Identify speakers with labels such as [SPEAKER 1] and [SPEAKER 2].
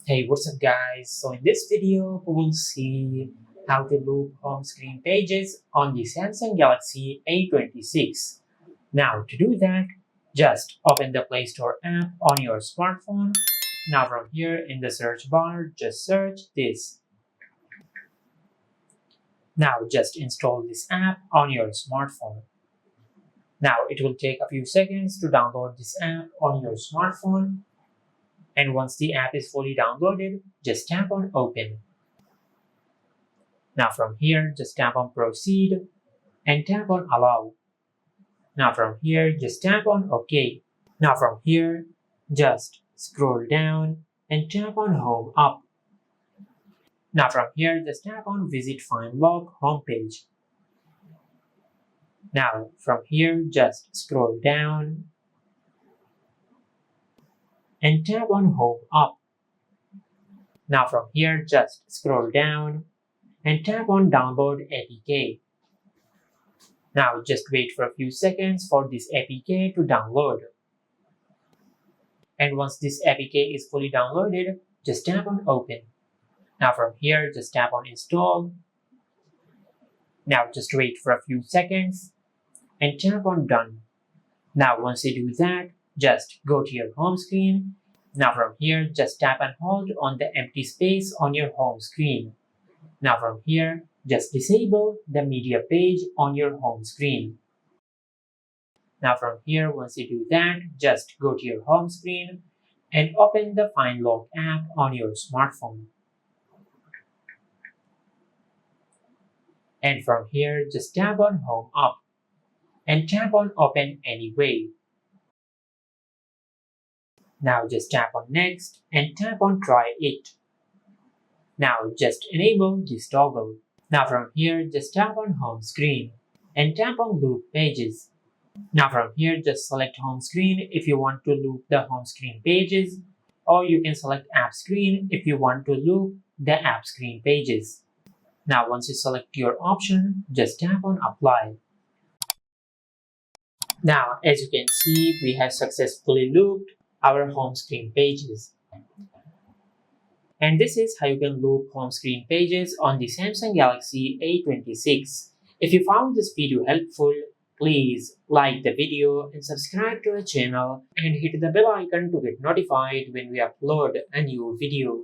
[SPEAKER 1] Hey, what's up guys? So in this video, we will see how to loop home screen pages on the Samsung Galaxy A26. Now to do that, just open the Play Store app on your smartphone. Now from here in the search bar, just search this. Now just install this app on your smartphone. Now it will take a few seconds to download this app on your smartphone. And once the app is fully downloaded, just tap on open. Now from here, just tap on proceed and tap on allow. Now from here, just tap on OK. Now from here, just scroll down and tap on home up. Now from here, just tap on visit find log homepage. Now from here, just scroll down and tap on home up. Now from here, just scroll down and tap on download APK. Now just wait for a few seconds for this APK to download. And once this APK is fully downloaded, just tap on open. Now from here, just tap on install. Now just wait for a few seconds and tap on done. Now once you do that, just go to your home screen. Now from here, just tap and hold on the empty space on your home screen. Now from here, just disable the media page on your home screen. Now from here, once you do that, just go to your home screen and open the Find Log app on your smartphone. And from here, just tap on Home Up and tap on Open Anyway. Now just tap on Next and tap on Try It. Now just enable this toggle. Now from here, just tap on Home Screen and tap on Loop Pages. Now from here, just select home screen if you want to loop the home screen pages, or you can select app screen if you want to loop the app screen pages. Now once you select your option, just tap on apply. Now as you can see, we have successfully looped our home screen pages. And this is how you can loop home screen pages on the Samsung Galaxy A26. If you found this video helpful, please like the video and subscribe to our channel and hit the bell icon to get notified when we upload a new video.